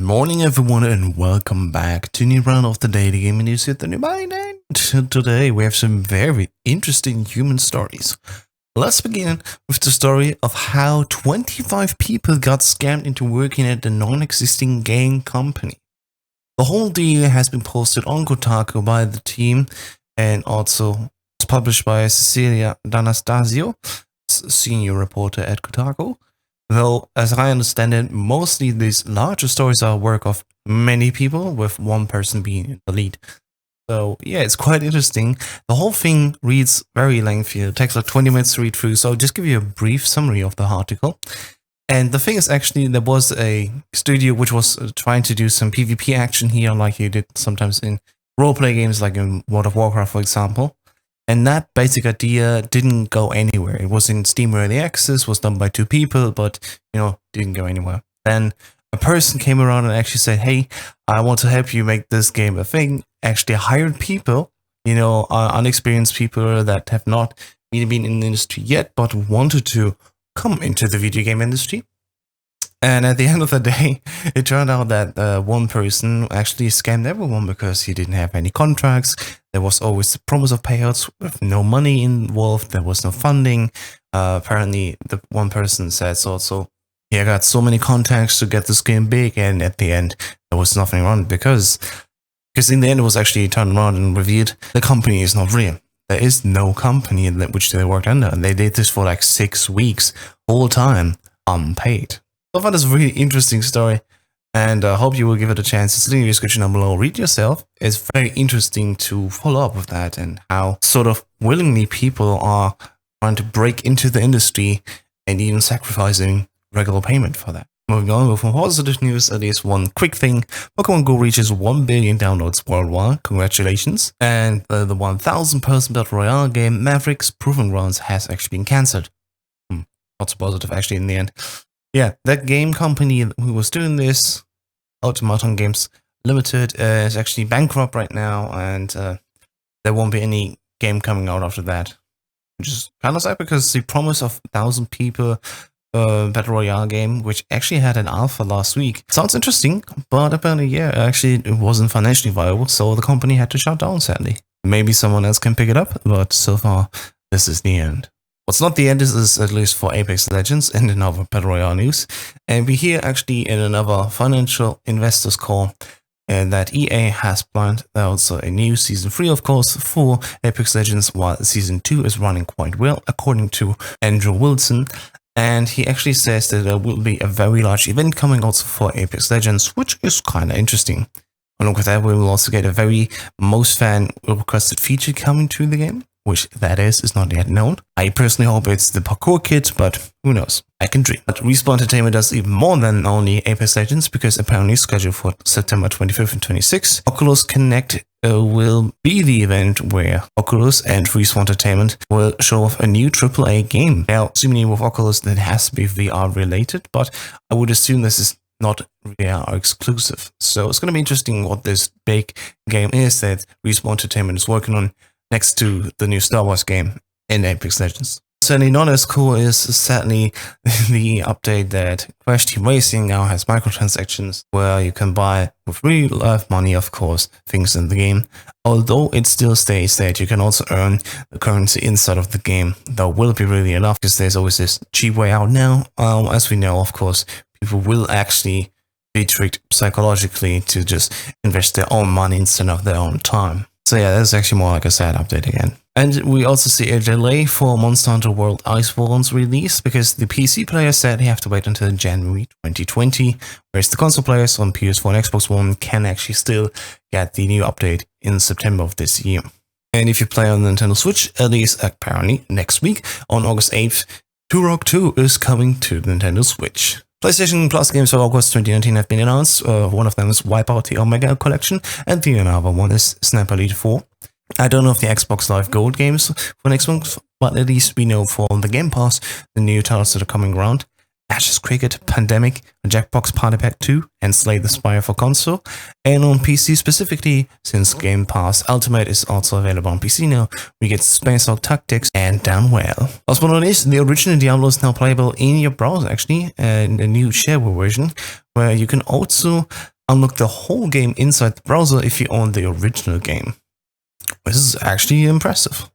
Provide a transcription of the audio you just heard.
morning everyone and welcome back to a new round of the Daily Gaming News with the new Byte. And today we have some very interesting human stories. Let's begin with the story of how 25 people got scammed into working at the non-existing game company. The whole deal has been posted on Kotaku by the team and also was published by Cecilia D'Anastasio, senior reporter at Kotaku. Though, as I understand it, mostly these larger stories are work of many people, with one person being in the lead. So yeah, it's quite interesting. The whole thing reads very lengthy. It takes like 20 minutes to read through, so I'll just give you a brief summary of the article. And the thing is, actually, there was a studio which was trying to do some PvP action here, like you did sometimes in roleplay games, like in World of Warcraft, for example. And that basic idea didn't go anywhere. It was in Steam Early Access, was done by 2 people, but, didn't go anywhere. Then a person came around and actually said, hey, I want to help you make this game a thing. Actually hired people, unexperienced people that have not really been in the industry yet, but wanted to come into the video game industry. And at the end of the day, it turned out that one person actually scammed everyone because he didn't have any contracts. There was always the promise of payouts with no money involved. There was no funding. Apparently, the one person says also, I got so many contacts to get this game big. And at the end, there was nothing wrong because in the end, it was actually turned around and revealed the company is not real. There is no company in which they worked under. And they did this for like 6 weeks, whole time, unpaid. I found this a really interesting story, and I hope you will give it a chance. It's in the description down below. Read yourself. It's very interesting to follow up with that and how sort of willingly people are trying to break into the industry and even sacrificing regular payment for that. Moving on with more positive news, at least one quick thing. Pokemon Go reaches 1 billion downloads worldwide. Congratulations. And the 1,000-person Battle Royale game Mavericks Proving Grounds has actually been cancelled. Not so positive actually in the end. Yeah, that game company who was doing this, Automaton Games Limited, is actually bankrupt right now, and there won't be any game coming out after that. Which is kind of sad because the promise of 1,000 people Battle Royale game, which actually had an alpha last week, sounds interesting, but apparently, actually it wasn't financially viable, so the company had to shut down, sadly. Maybe someone else can pick it up, but so far, this is the end. What's not the end is at least for Apex Legends and another Battle Royale news. And we hear actually in another financial investors call that EA has planned also a new Season 3, of course, for Apex Legends, while Season 2 is running quite well, according to Andrew Wilson. And he actually says that there will be a very large event coming also for Apex Legends, which is kind of interesting. Along with that, we will also get a very most fan requested feature coming to the game, which that is not yet known. I personally hope it's the parkour kit, but who knows? I can dream. But Respawn Entertainment does even more than only Apex Legends, because apparently scheduled for September 25th and 26th, Oculus Connect will be the event where Oculus and Respawn Entertainment will show off a new AAA game. Now, seemingly with Oculus, that has to be VR related, but I would assume this is not VR exclusive. So it's going to be interesting what this big game is that Respawn Entertainment is working on next to the new Star Wars game in Apex Legends. Certainly not as cool is sadly the update that Crash Team Racing now has microtransactions where you can buy with real life money, of course, things in the game. Although it still states that you can also earn the currency inside of the game. That will be really enough because there's always this cheap way out now. As we know, of course, people will actually be tricked psychologically to just invest their own money instead of their own time. So yeah, that's actually more like a sad update again. And we also see a delay for Monster Hunter World Iceborne's release because the PC players said they have to wait until January 2020, whereas the console players on PS4 and Xbox One can actually still get the new update in September of this year. And if you play on the Nintendo Switch, at least apparently next week, on August 8th, Turok 2 is coming to the Nintendo Switch. PlayStation Plus games for August 2019 have been announced. One of them is Wipeout the Omega Collection, and the other one is Sniper Elite 4. I don't know if the Xbox Live Gold games for next month, but at least we know for the Game Pass, the new titles that are coming around. Ashes Cricket, Pandemic, Jackbox Party Pack 2, and Slay the Spire for console. And on PC specifically, since Game Pass Ultimate is also available on PC now, we get Space Hulk Tactics and Downwell. Last but not least, the original Diablo is now playable in your browser actually, and a new shareware version, where you can also unlock the whole game inside the browser if you own the original game. This is actually impressive.